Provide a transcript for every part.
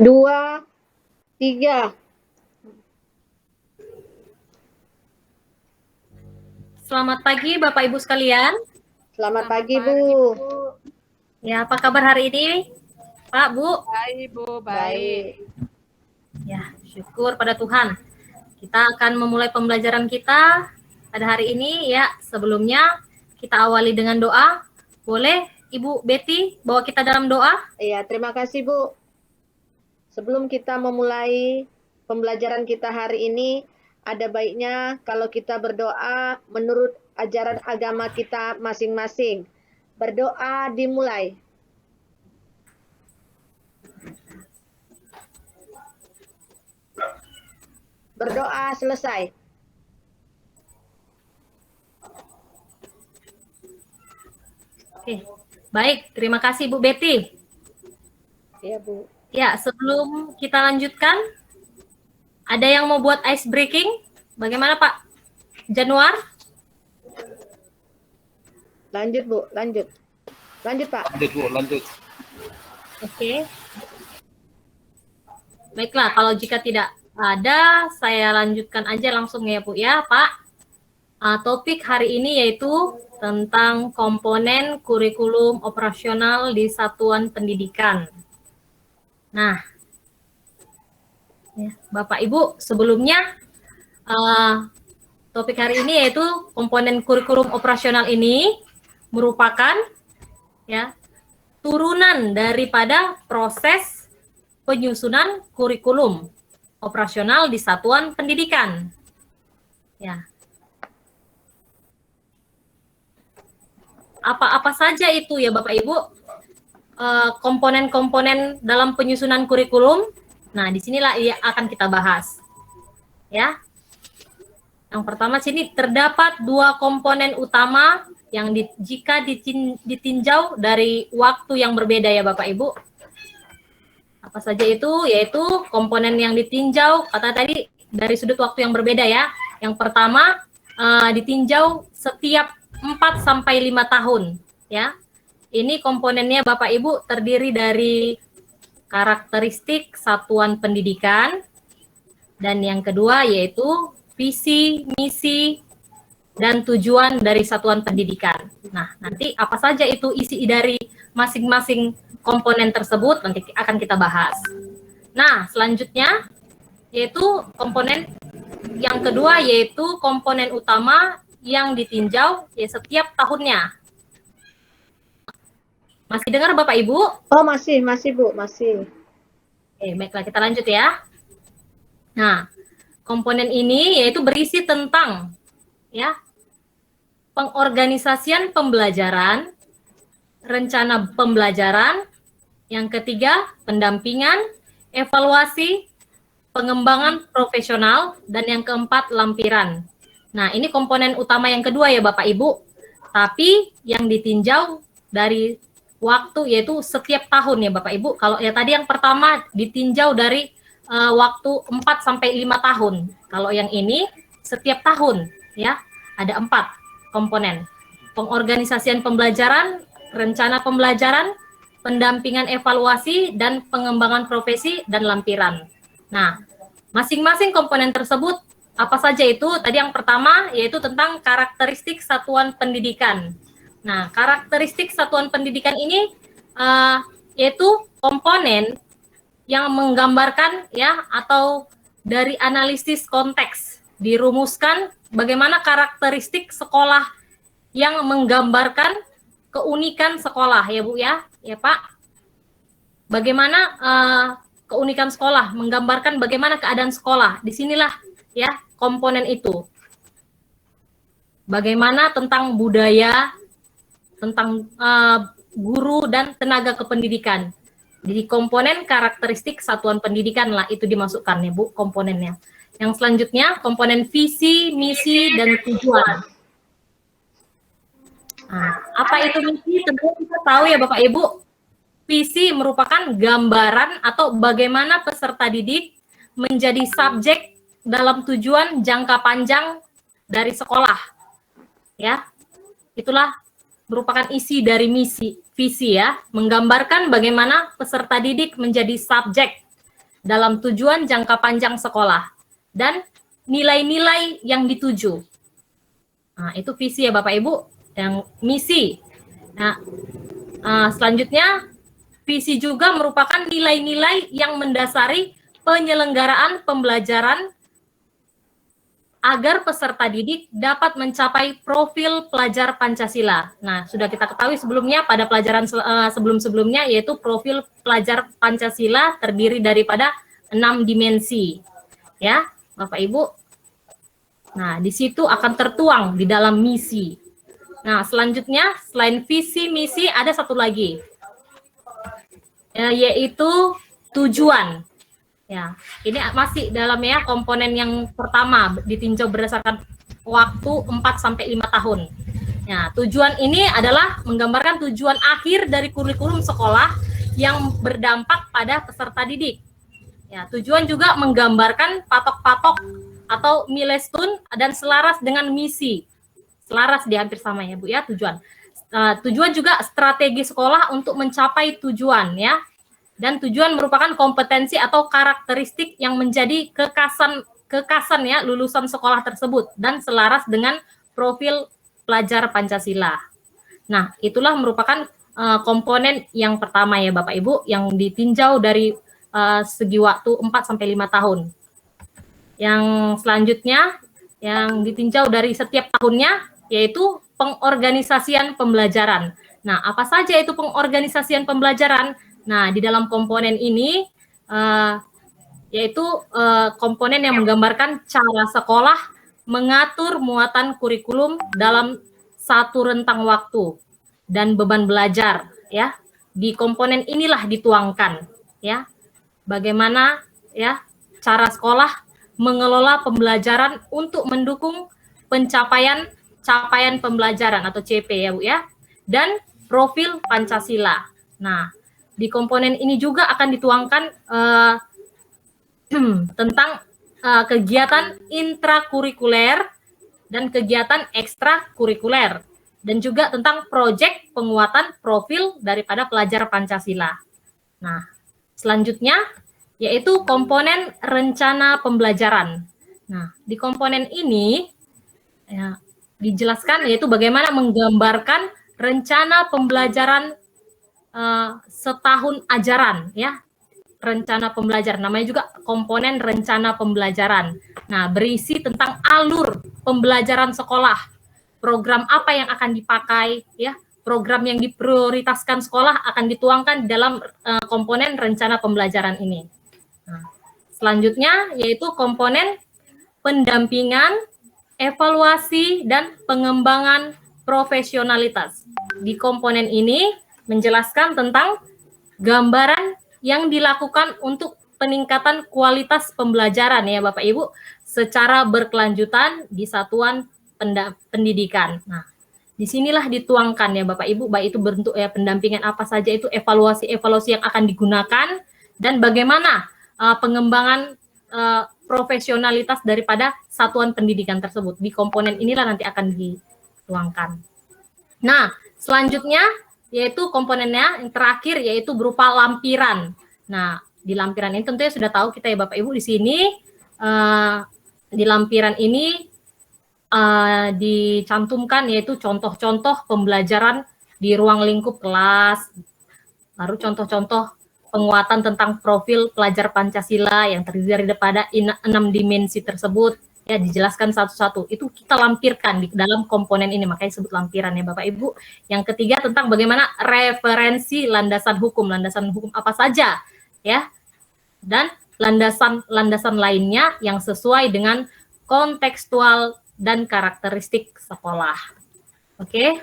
2, 3. Selamat pagi Bapak Ibu sekalian. Selamat pagi, Bu. Ya, apa kabar hari ini, Pak, Bu? Baik, Bu, baik. Ya, syukur pada Tuhan. Kita akan memulai pembelajaran kita pada hari ini ya. Sebelumnya kita awali dengan doa. Boleh Ibu Betty bawa kita dalam doa? Iya, terima kasih, Bu. Sebelum kita memulai pembelajaran kita hari ini, ada baiknya kalau kita berdoa menurut ajaran agama kita masing-masing. Berdoa dimulai. Berdoa selesai. Oke, baik. Terima kasih Bu Betty. Iya, Bu. Ya, sebelum kita lanjutkan, ada yang mau buat ice breaking? Bagaimana Pak Januar? Lanjut, Bu. Lanjut. Lanjut, Pak. Lanjut, Bu, lanjut. Oke. Baiklah, kalau jika tidak ada, saya lanjutkan aja langsung ya Bu ya, Pak. Topik hari ini yaitu tentang komponen kurikulum operasional di satuan pendidikan. Nah, ya, Bapak Ibu, sebelumnya topik hari ini yaitu komponen kurikulum operasional ini merupakan ya turunan daripada proses penyusunan kurikulum operasional di satuan pendidikan. Ya. Apa-apa saja itu ya Bapak Ibu komponen-komponen dalam penyusunan kurikulum. Nah, disinilah yang akan kita bahas. Ya. Yang pertama sini terdapat dua komponen utama yang jika ditinjau dari waktu yang berbeda ya Bapak Ibu. Apa saja itu? Yaitu komponen yang ditinjau kata tadi dari sudut waktu yang berbeda ya. Yang pertama ditinjau setiap 4 sampai 5 tahun ya. Ini komponennya Bapak Ibu terdiri dari karakteristik satuan pendidikan dan yang kedua yaitu visi, misi, dan tujuan dari satuan pendidikan. Nah, nanti apa saja itu isi dari masing-masing komponen tersebut nanti akan kita bahas. Nah, selanjutnya yaitu komponen yang kedua yaitu komponen utama yang ditinjau ya setiap tahunnya. Masih dengar Bapak Ibu? Oh, masih Bu, masih. Oke, baiklah kita lanjut ya. Nah, komponen ini yaitu berisi tentang ya pengorganisasian pembelajaran, rencana pembelajaran, yang ketiga pendampingan, evaluasi, pengembangan profesional, dan yang keempat lampiran. Nah, ini komponen utama yang kedua ya Bapak Ibu. Tapi yang ditinjau dari waktu yaitu setiap tahun ya Bapak Ibu. Kalau ya tadi yang pertama ditinjau dari waktu 4 sampai 5 tahun. Kalau yang ini setiap tahun ya, ada 4 komponen. Pengorganisasian pembelajaran, rencana pembelajaran, pendampingan evaluasi, dan pengembangan profesi dan lampiran. Nah, masing-masing komponen tersebut apa saja itu? Tadi yang pertama yaitu tentang karakteristik satuan pendidikan. Nah, karakteristik satuan pendidikan ini yaitu komponen yang menggambarkan ya atau dari analisis konteks dirumuskan bagaimana karakteristik sekolah yang menggambarkan keunikan sekolah ya Bu ya Pak. Bagaimana keunikan sekolah, menggambarkan bagaimana keadaan sekolah. Disinilah ya komponen itu. Bagaimana tentang budaya, tentang guru dan tenaga kependidikan. Jadi komponen karakteristik satuan pendidikan lah itu dimasukkan ya Bu komponennya. Yang selanjutnya komponen visi, misi, dan tujuan. Nah, apa itu misi? Tentu kita tahu ya Bapak Ibu. Visi merupakan gambaran atau bagaimana peserta didik menjadi subjek dalam tujuan jangka panjang dari sekolah. Ya. Itulah merupakan isi dari visi ya, menggambarkan bagaimana peserta didik menjadi subjek dalam tujuan jangka panjang sekolah dan nilai-nilai yang dituju. Nah, itu visi ya Bapak Ibu. Yang misi. Nah, selanjutnya visi juga merupakan nilai-nilai yang mendasari penyelenggaraan pembelajaran agar peserta didik dapat mencapai profil pelajar Pancasila. Nah, sudah kita ketahui sebelumnya pada pelajaran sebelum-sebelumnya, yaitu profil pelajar Pancasila terdiri daripada 6 dimensi. Ya, Bapak Ibu. Nah, di situ akan tertuang di dalam misi. Nah, selanjutnya selain visi misi ada satu lagi, yaitu tujuan. Ya, ini masih dalam ya komponen yang pertama ditinjau berdasarkan waktu 4-5 tahun. Ya, tujuan ini adalah menggambarkan tujuan akhir dari kurikulum sekolah yang berdampak pada peserta didik. Ya, tujuan juga menggambarkan patok-patok atau milestone dan selaras dengan misi. Selaras dia hampir sama ya Bu ya, tujuan. Tujuan juga strategi sekolah untuk mencapai tujuan ya. Dan tujuan merupakan kompetensi atau karakteristik yang menjadi kekasan ya lulusan sekolah tersebut dan selaras dengan profil pelajar Pancasila. Nah, itulah merupakan komponen yang pertama ya Bapak Ibu yang ditinjau dari segi waktu 4-5 tahun. Yang selanjutnya yang ditinjau dari setiap tahunnya yaitu pengorganisasian pembelajaran. Nah, apa saja itu pengorganisasian pembelajaran? Nah, di dalam komponen ini yaitu komponen yang menggambarkan cara sekolah mengatur muatan kurikulum dalam satu rentang waktu dan beban belajar ya. Di komponen inilah dituangkan ya. Bagaimana ya cara sekolah mengelola pembelajaran untuk mendukung capaian pembelajaran atau CP ya Bu ya. Dan profil Pancasila. Nah, di komponen ini juga akan dituangkan tentang kegiatan intrakurikuler dan kegiatan ekstrakurikuler dan juga tentang proyek penguatan profil daripada pelajar Pancasila. Nah, selanjutnya yaitu komponen rencana pembelajaran. Nah, di komponen ini ya, dijelaskan yaitu bagaimana menggambarkan rencana pembelajaran setahun ajaran ya, rencana pembelajaran namanya juga komponen rencana pembelajaran. Nah, berisi tentang alur pembelajaran sekolah, program apa yang akan dipakai ya, program yang diprioritaskan sekolah akan dituangkan dalam komponen rencana pembelajaran ini. Nah, selanjutnya yaitu komponen pendampingan, evaluasi dan pengembangan profesionalitas. Di komponen ini menjelaskan tentang gambaran yang dilakukan untuk peningkatan kualitas pembelajaran ya Bapak Ibu secara berkelanjutan di satuan pendidikan. Nah, disinilah dituangkan ya Bapak Ibu, baik itu bentuk ya pendampingan apa saja itu, evaluasi yang akan digunakan dan bagaimana pengembangan profesionalitas daripada satuan pendidikan tersebut. Di komponen inilah nanti akan dituangkan. Nah, selanjutnya yaitu komponennya yang terakhir yaitu berupa lampiran. Nah, di lampiran ini tentunya sudah tahu kita ya Bapak Ibu di sini di lampiran ini dicantumkan yaitu contoh-contoh pembelajaran di ruang lingkup kelas, lalu contoh-contoh penguatan tentang profil pelajar Pancasila yang terdiri daripada 6 dimensi tersebut. Ya, dijelaskan satu-satu. Itu kita lampirkan di dalam komponen ini, makanya disebut lampiran ya Bapak Ibu. Yang ketiga tentang bagaimana referensi landasan hukum apa saja ya. Dan landasan lainnya yang sesuai dengan kontekstual dan karakteristik sekolah. Oke.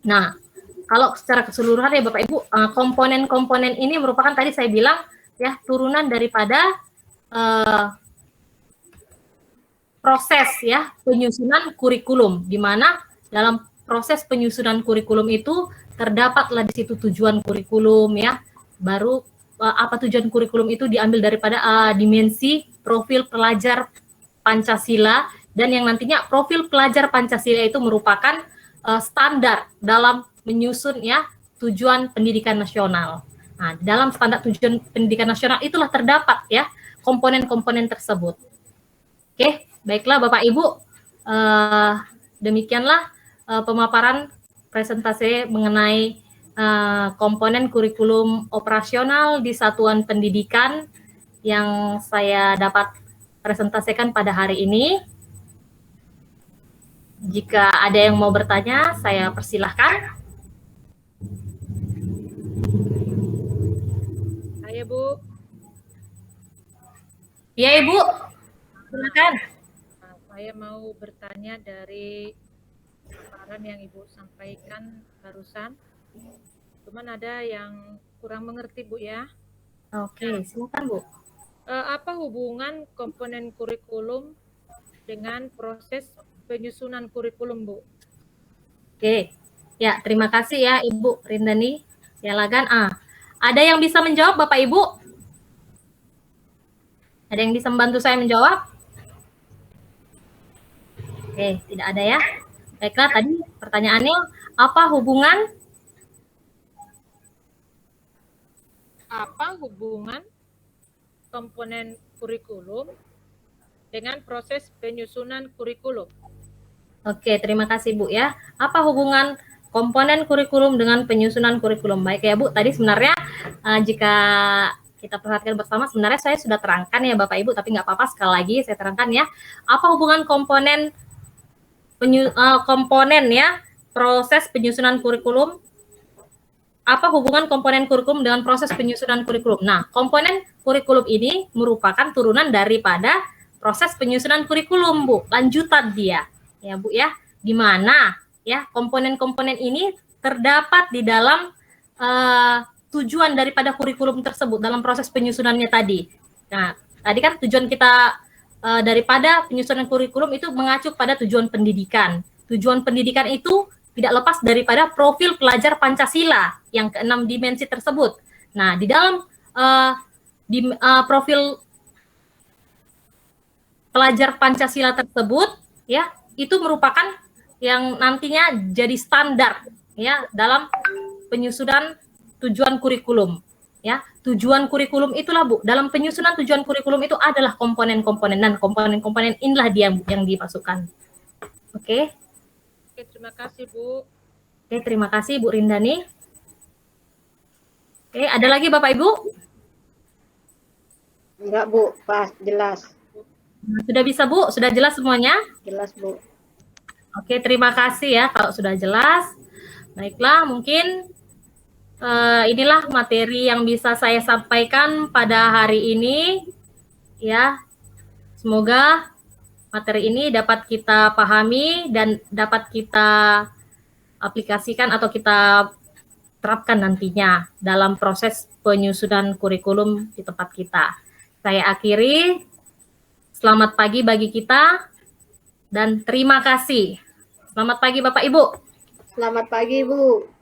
Nah, kalau secara keseluruhan ya Bapak Ibu, komponen-komponen ini merupakan tadi saya bilang ya turunan daripada proses ya penyusunan kurikulum, di mana dalam proses penyusunan kurikulum itu terdapatlah di situ tujuan kurikulum ya. Baru apa tujuan kurikulum itu diambil daripada dimensi profil pelajar Pancasila, dan yang nantinya profil pelajar Pancasila itu merupakan standar dalam menyusun ya tujuan pendidikan nasional. Nah, dalam standar tujuan pendidikan nasional itulah terdapat ya komponen-komponen tersebut. Oke, baiklah Bapak Ibu, demikianlah pemaparan presentasi mengenai komponen kurikulum operasional di satuan pendidikan yang saya dapat presentasikan pada hari ini. Jika ada yang mau bertanya, saya persilahkan. Saya Bu. Ya Ibu, silakan. Saya mau bertanya dari paparan yang Ibu sampaikan barusan. Cuman ada yang kurang mengerti Bu ya. Oke, silakan Bu. Apa hubungan komponen kurikulum dengan proses penyusunan kurikulum Bu? Oke, ya terima kasih ya Ibu Rindani. Silakan. Ada yang bisa menjawab Bapak Ibu? Ada yang bisa membantu saya menjawab? Oke, tidak ada ya. Baiklah, tadi pertanyaannya apa hubungan komponen kurikulum dengan proses penyusunan kurikulum? Oke, terima kasih Bu ya. Apa hubungan komponen kurikulum dengan penyusunan kurikulum? Baik ya Bu, tadi sebenarnya jika kita perhatikan bersama, sebenarnya saya sudah terangkan ya Bapak Ibu, tapi nggak apa-apa, sekali lagi saya terangkan ya. Apa hubungan komponen ya proses penyusunan kurikulum? Apa hubungan komponen kurikulum dengan proses penyusunan kurikulum? Nah, komponen kurikulum ini merupakan turunan daripada proses penyusunan kurikulum Bu, lanjutan dia. Ya Bu ya, di mana ya komponen-komponen ini terdapat di dalam tujuan daripada kurikulum tersebut dalam proses penyusunannya tadi. Nah, tadi kan tujuan kita daripada penyusunan kurikulum itu mengacu pada tujuan pendidikan. Tujuan pendidikan itu tidak lepas daripada profil pelajar Pancasila yang ke-6 dimensi tersebut. Nah, di dalam profil pelajar Pancasila tersebut ya itu merupakan yang nantinya jadi standar ya dalam penyusunan tujuan kurikulum ya. Tujuan kurikulum itulah Bu, dalam penyusunan tujuan kurikulum itu adalah komponen-komponen, dan komponen-komponen inilah dia yang dimasukkan. Oke. Oke, terima kasih Bu. Oke, terima kasih Bu Rindani. Oke, ada lagi Bapak Ibu? Enggak Bu, pas jelas. Sudah bisa Bu? Sudah jelas semuanya? Jelas Bu. Oke, terima kasih ya kalau sudah jelas. Baiklah, mungkin inilah materi yang bisa saya sampaikan pada hari ini. Ya, semoga materi ini dapat kita pahami dan dapat kita aplikasikan atau kita terapkan nantinya dalam proses penyusunan kurikulum di tempat kita. Saya akhiri. Selamat pagi bagi kita dan terima kasih. Selamat pagi Bapak Ibu. Selamat pagi Bu.